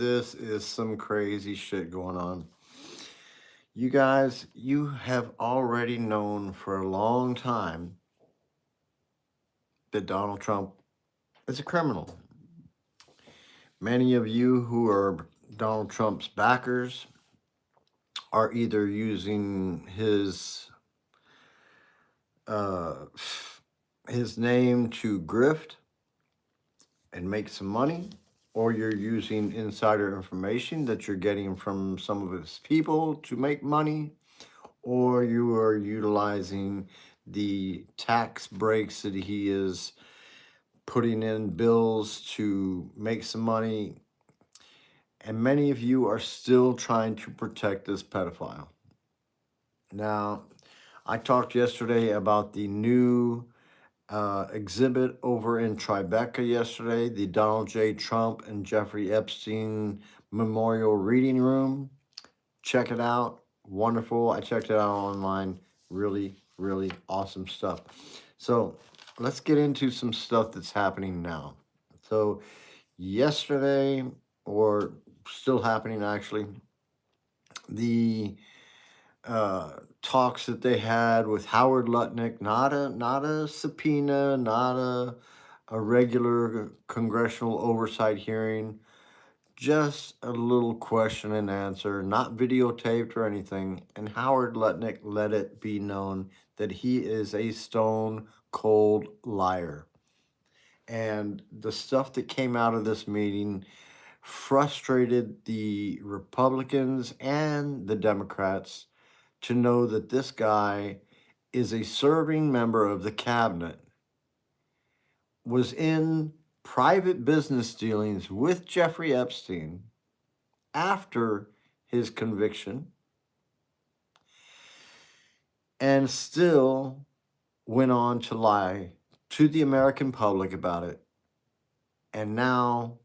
This is some crazy shit going on. You guys, you have already known for a long time that Donald Trump is a criminal. Many of you who are Donald Trump's backers are either using uh, his name to grift and make some money, or you're using insider information that you're getting from some of his people to make money, or you are utilizing the tax breaks that he is putting in bills to make some money. And many of you are still trying to protect this pedophile. Now, I talked yesterday about the new exhibit over in Tribeca yesterday, the Donald J. Trump and Jeffrey Epstein Memorial Reading Room. Check it out. Wonderful. I checked it out online. Really, really awesome stuff. So let's get into some stuff that's happening now. So, yesterday, or still happening actually, the talks that they had with Howard Lutnik, not a subpoena, not a regular congressional oversight hearing, just a little question and answer, not videotaped or anything. And Howard Lutnick let it be known that he is a stone cold liar. And the stuff that came out of this meeting frustrated the Republicans and the Democrats to know that this guy is a serving member of the cabinet, was in private business dealings with Jeffrey Epstein after his conviction, and still went on to lie to the American public about it. And now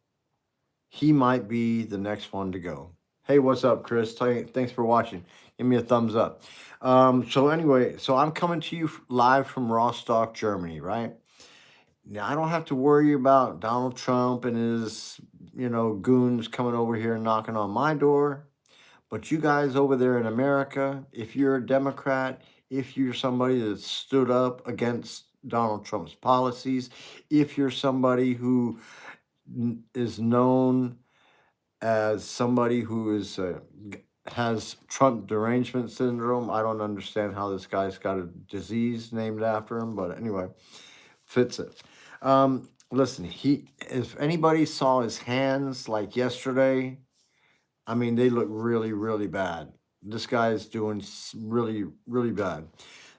he might be the next one to go. Hey, what's up, Chris? Thanks for watching. Give me a thumbs up. So anyway, so I'm coming to you live from Rostock, Germany, right? Now, I don't have to worry about Donald Trump and his, goons coming over here and knocking on my door. But you guys over there in America, if you're a Democrat, if you're somebody that stood up against Donald Trump's policies, if you're somebody who is known as somebody who has Trump derangement syndrome. I don't understand how this guy's got a disease named after him, but anyway, fits it. Listen, if anybody saw his hands like yesterday, I mean, they look really, really bad. This guy is doing really, really bad.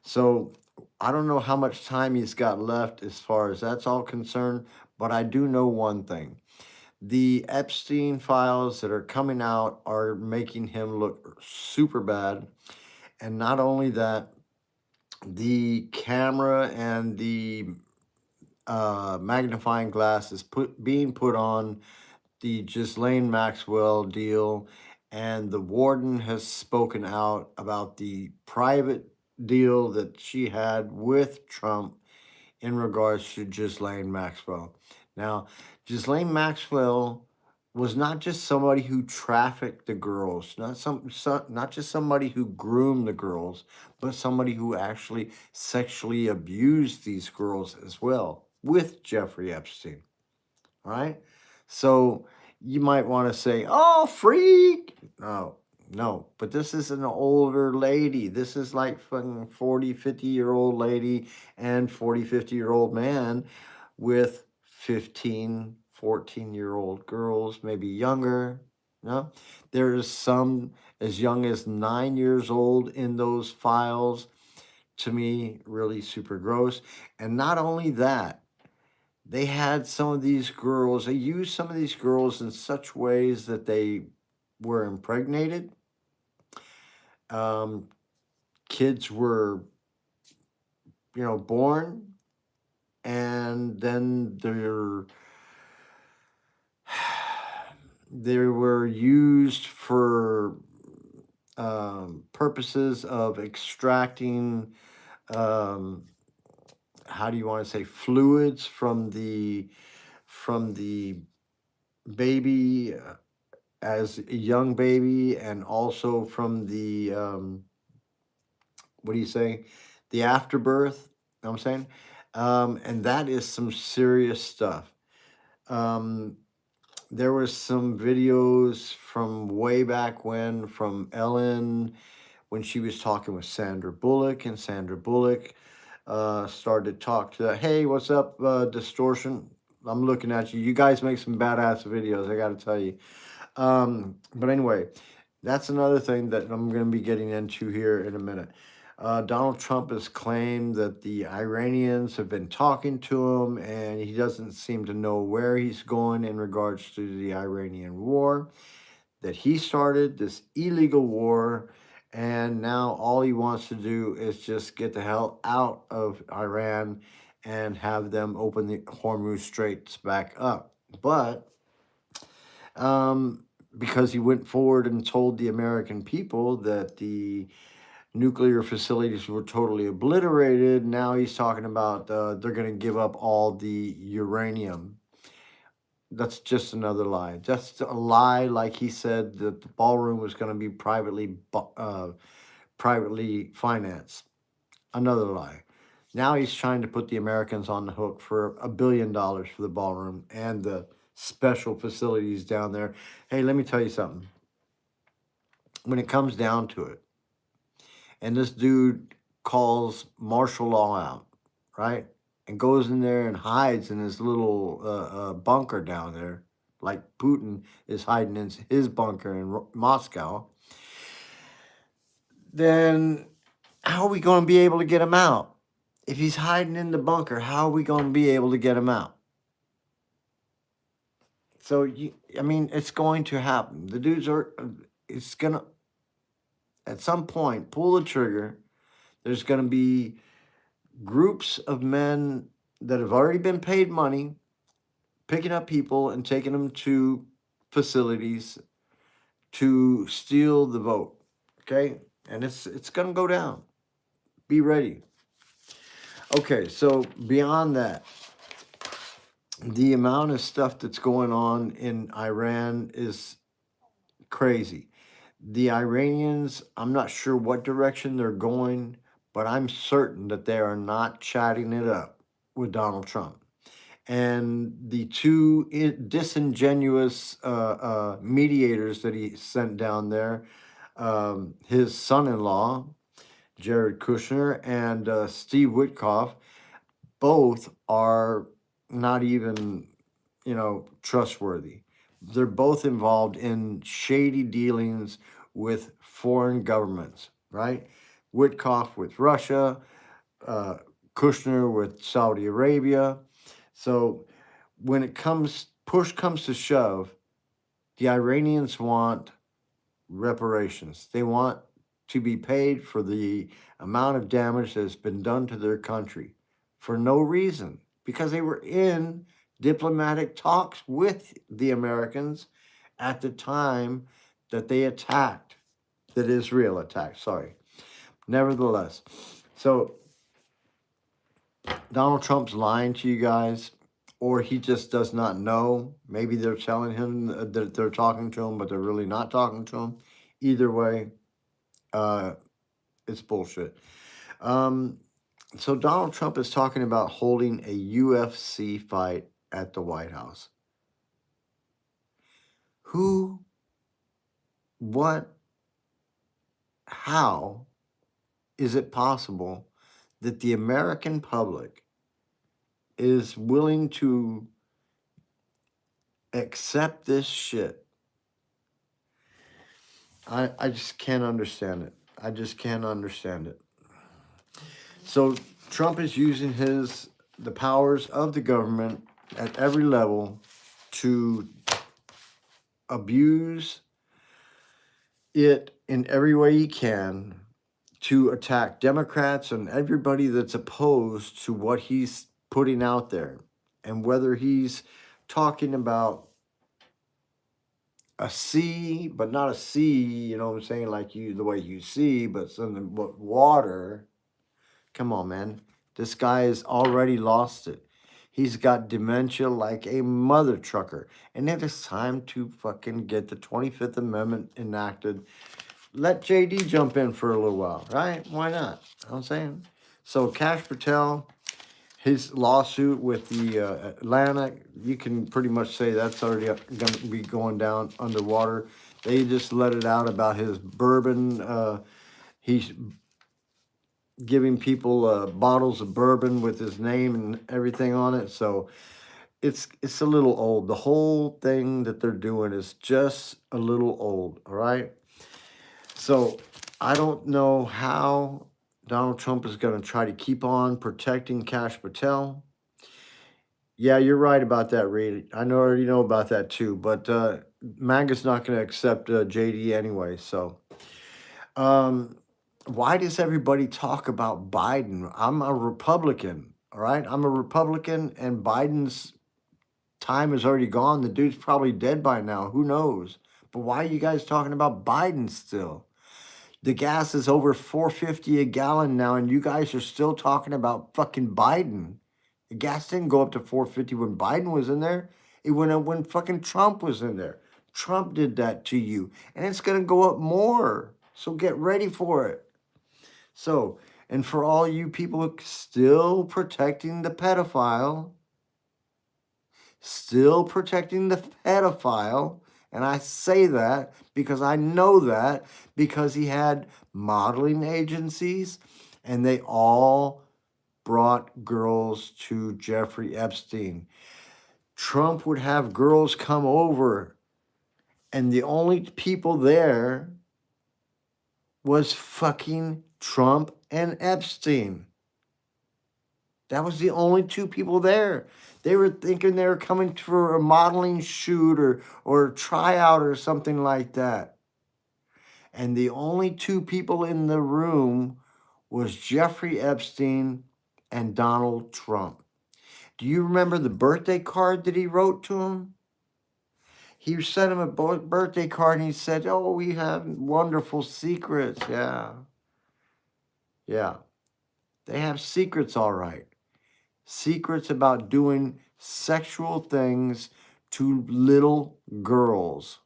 So I don't know how much time he's got left as far as that's all concerned, but I do know one thing. The Epstein files that are coming out are making him look super bad. And not only that, the camera and the magnifying glass is being put on the Ghislaine Maxwell deal, and the warden has spoken out about the private deal that she had with Trump in regards to Ghislaine Maxwell. Now, Ghislaine Maxwell was not just somebody who trafficked the girls, not just somebody who groomed the girls, but somebody who actually sexually abused these girls as well with Jeffrey Epstein. All right? So you might want to say, "Oh, freak." No, but this is an older lady. This is like fucking 40, 50-year-old lady and 40, 50-year-old man with 15, 14-year-old girls, maybe younger. No, there's some as young as 9 years old in those files. To me, really super gross. And not only that, they had some of these girls, they used some of these girls in such ways that they were impregnated. Um, Kids were, born, and then they were used for purposes of extracting, um, how do you want to say, fluids from the baby as a young baby, and also from the what do you say, the afterbirth. Know what I'm saying, and that is some serious stuff. Um, there was some videos from way back when, from Ellen, when she was talking with Sandra Bullock, and Sandra Bullock started to talk to that. Hey, what's up, Distortion? I'm looking at you. You guys make some badass videos, I got to tell you. But anyway, that's another thing that I'm going to be getting into here in a minute. Donald Trump has claimed that the Iranians have been talking to him, and he doesn't seem to know where he's going in regards to the Iranian war, that he started this illegal war, and now all he wants to do is just get the hell out of Iran and have them open the Hormuz Straits back up. But um, because he went forward and told the American people that the nuclear facilities were totally obliterated, now he's talking about they're going to give up all the uranium. That's just another lie. Just a lie, like he said that the ballroom was going to be privately financed. Another lie. Now he's trying to put the Americans on the hook for $1 billion for the ballroom and the special facilities down there. Hey, let me tell you something. When it comes down to it, and this dude calls martial law out, right? And goes in there and hides in his little bunker down there, like Putin is hiding in his bunker in Moscow, then how are we going to be able to get him out? If he's hiding in the bunker, how are we going to be able to get him out? So, I mean, it's going to happen. The dudes are, it's going to, at some point, pull the trigger. There's going to be groups of men that have already been paid money, picking up people and taking them to facilities to steal the vote. Okay, and it's gonna go down. Be ready. Okay, so beyond that, the amount of stuff that's going on in Iran is crazy. The Iranians, I'm not sure what direction they're going, but I'm certain that they are not chatting it up with Donald Trump. And the two disingenuous mediators that he sent down there, his son-in-law, Jared Kushner, and Steve Witkoff, both are not even, trustworthy. They're both involved in shady dealings with foreign governments, right? Witkoff with Russia, uh, Kushner with Saudi Arabia. So when push comes to shove, the Iranians want reparations. They want to be paid for the amount of damage that has been done to their country for no reason, because they were in diplomatic talks with the Americans at the time that they attacked, that Israel attacked, sorry. Nevertheless, so Donald Trump's lying to you guys, or he just does not know. Maybe they're telling him that they're talking to him, but they're really not talking to him. Either way, uh, it's bullshit. Um, so Donald Trump is talking about holding a UFC fight at the White House. Who, what, how is it possible that the American public is willing to accept this shit? I just can't understand it. I just can't understand it. So Trump is using the powers of the government at every level to abuse it in every way he can, to attack Democrats and everybody that's opposed to what he's putting out there. And whether he's talking about a sea, but not a sea, you know what I'm saying, like the way you see, but something but water. Come on, man. This guy has already lost it. He's got dementia like a mother trucker. And it is time to fucking get the 25th Amendment enacted. Let JD jump in for a little while, right? Why not? You know what I'm saying? So Kash Patel, his lawsuit with the Atlanta, you can pretty much say that's already going to be going down underwater. They just let it out about his bourbon. He's giving people bottles of bourbon with his name and everything on it. So it's a little old. The whole thing that they're doing is just a little old. All right. So I don't know how Donald Trump is going to try to keep on protecting Kash Patel. Yeah, you're right about that, Reed. I already know about that too. But MAGA's not going to accept JD anyway. So um, why does everybody talk about Biden? I'm a Republican. All right, I'm a Republican, and Biden's time is already gone. The dude's probably dead by now. Who knows? But why are you guys talking about Biden still? The gas is over 4.50 a gallon now, and you guys are still talking about fucking Biden. The gas didn't go up to 4.50 when Biden was in there. It went up when fucking Trump was in there. Trump did that to you, and it's gonna go up more. So get ready for it. So, and for all you people still protecting the pedophile, still protecting the pedophile. And I say that because I know that because he had modeling agencies and they all brought girls to Jeffrey Epstein. Trump would have girls come over, and the only people there was fucking Trump and Epstein. That was the only two people there. They were thinking they were coming for a modeling shoot or a tryout or something like that. And the only two people in the room was Jeffrey Epstein and Donald Trump. Do you remember the birthday card that he wrote to him? He sent him a birthday card and he said, "Oh, we have wonderful secrets." Yeah. Yeah. They have secrets, all right. Secrets about doing sexual things to little girls.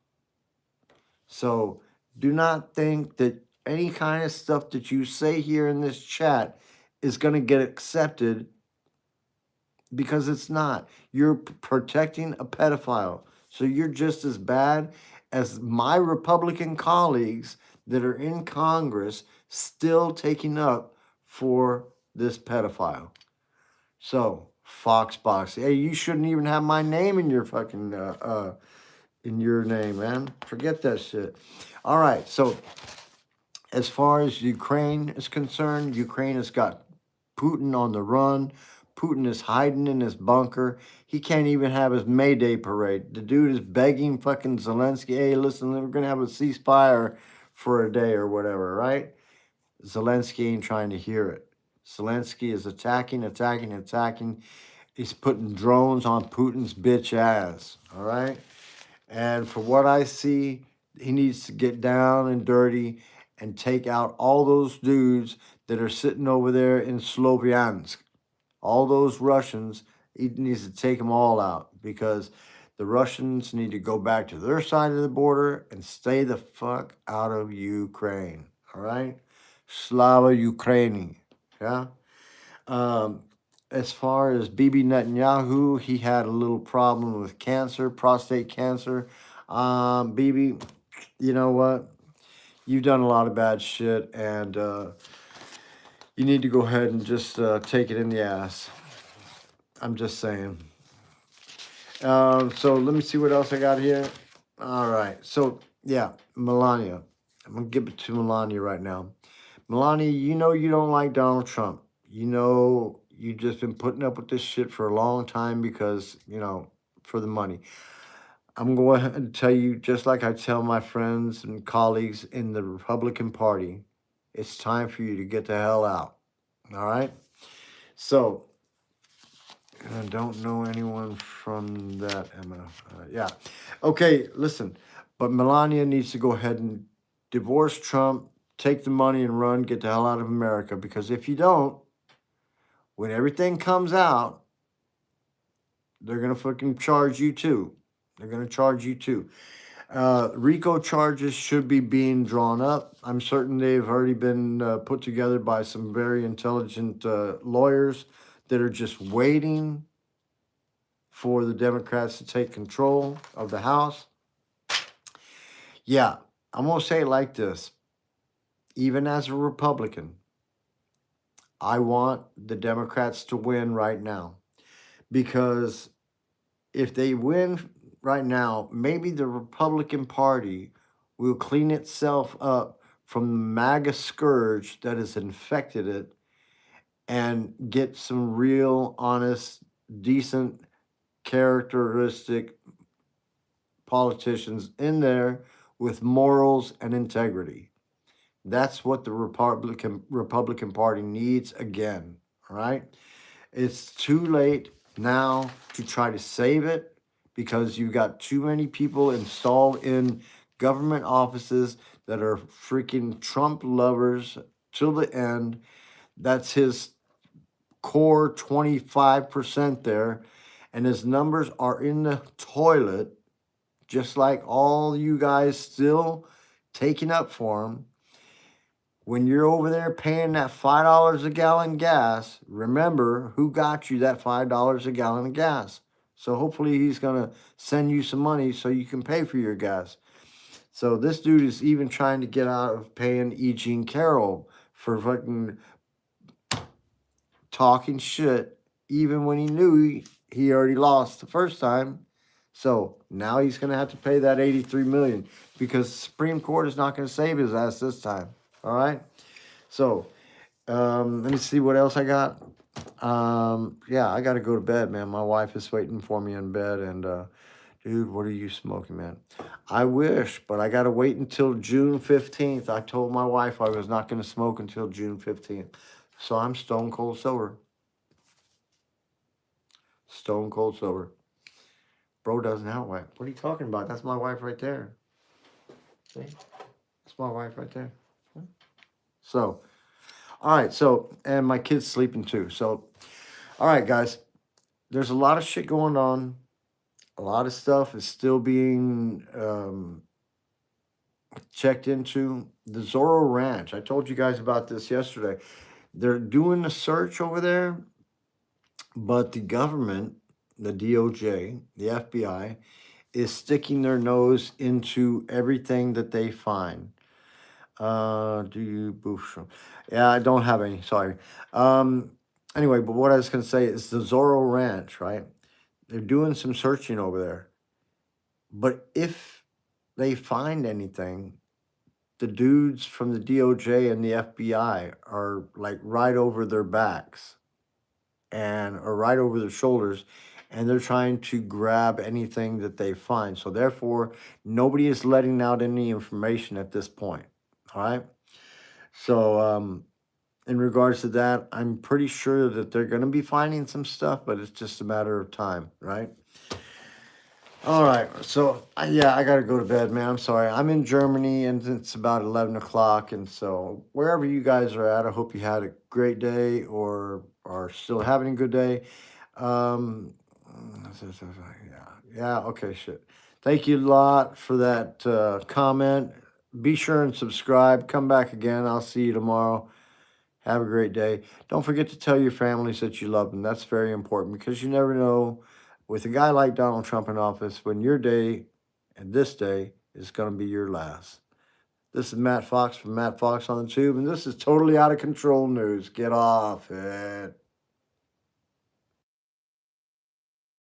So do not think that any kind of stuff that you say here in this chat is going to get accepted, because it's not. You're protecting a pedophile. So you're just as bad as my Republican colleagues that are in Congress still taking up for this pedophile. So, Foxbox, hey, you shouldn't even have my name in your fucking in your name, man. Forget that shit. All right, so as far as Ukraine is concerned, Ukraine has got Putin on the run. Putin is hiding in his bunker. He can't even have his May Day parade. The dude is begging fucking Zelensky, "Hey, listen, we're gonna have a ceasefire for a day or whatever," right? Zelensky ain't trying to hear it. Zelensky is attacking. He's putting drones on Putin's bitch ass, all right? And for what I see, he needs to get down and dirty and take out all those dudes that are sitting over there in Sloviansk. All those Russians, he needs to take them all out, because the Russians need to go back to their side of the border and stay the fuck out of Ukraine, all right? Slava Ukraini, yeah? Um, as far as Bibi Netanyahu, he had a little problem with cancer, prostate cancer. Bibi, you know what? You've done a lot of bad shit, and you need to go ahead and just take it in the ass. I'm just saying. So let me see what else I got here. All right. So, yeah, Melania. I'm going to give it to Melania right now. Melania, you know you don't like Donald Trump. You know you've just been putting up with this shit for a long time because, for the money. I'm going to tell you, just like I tell my friends and colleagues in the Republican Party, it's time for you to get the hell out. All right? So, I don't know anyone from that, Emma. Yeah. Okay, listen. But Melania needs to go ahead and divorce Trump, take the money and run, get the hell out of America. Because if you don't, when everything comes out, they're going to fucking charge you too. They're going to charge you too. RICO charges should be being drawn up. I'm certain they've already been put together by some very intelligent lawyers that are just waiting for the Democrats to take control of the House. Yeah, I'm going to say it like this. Even as a Republican, I want the Democrats to win right now. Because if they win right now, maybe the Republican Party will clean itself up from the MAGA scourge that has infected it and get some real, honest, decent, characteristic politicians in there with morals and integrity. That's what the Republican Party needs again, all right? It's too late now to try to save it because you've got too many people installed in government offices that are freaking Trump lovers till the end. That's his core 25% there. And his numbers are in the toilet, just like all you guys still taking up for him. When you're over there paying that $5 a gallon gas, remember who got you that $5 a gallon of gas. So hopefully he's going to send you some money so you can pay for your gas. So this dude is even trying to get out of paying E. Jean Carroll for fucking talking shit, even when he knew he already lost the first time. So now he's going to have to pay that $83 million because the Supreme Court is not going to save his ass this time. All right. So, let me see what else I got. Yeah, I got to go to bed, man. My wife is waiting for me in bed, and dude, what are you smoking, man? I wish, but I got to wait until June 15th. I told my wife I was not going to smoke until June 15th. So I'm stone cold sober. Stone cold sober. Bro doesn't have a wife. What are you talking about? That's my wife right there. See? That's my wife right there. So, all right. So, and my kid's sleeping too. So, all right, guys. There's a lot of shit going on. A lot of stuff is still being checked into. The Zorro Ranch. I told you guys about this yesterday. They're doing a search over there, but the government, the DOJ, the FBI, is sticking their nose into everything that they find. Do you boof? Yeah, I don't have any. Sorry. Anyway, but what I was going to say is the Zorro Ranch, right? They're doing some searching over there. But if they find anything, the dudes from the DOJ and the FBI are like right over their backs and are right over their shoulders, and they're trying to grab anything that they find. So therefore, nobody is letting out any information at this point. All right. So in regards to that, I'm pretty sure that they're going to be finding some stuff, but it's just a matter of time, right? All right. So yeah, I got to go to bed, man. I'm sorry. I'm in Germany and it's about 11 o'clock. And so wherever you guys are at, I hope you had a great day or are still having a good day. Um, yeah. Okay. Shit. Thank you a lot for that comment. Be sure and subscribe. Come back again. I'll see you tomorrow. Have a great day. Don't forget to tell your families that you love them. That's very important because you never know with a guy like Donald Trump in office when your day and this day is going to be your last. This is Matt Fox from Matt Fox on the Tube, and this is Totally Out of Control News. Get off it.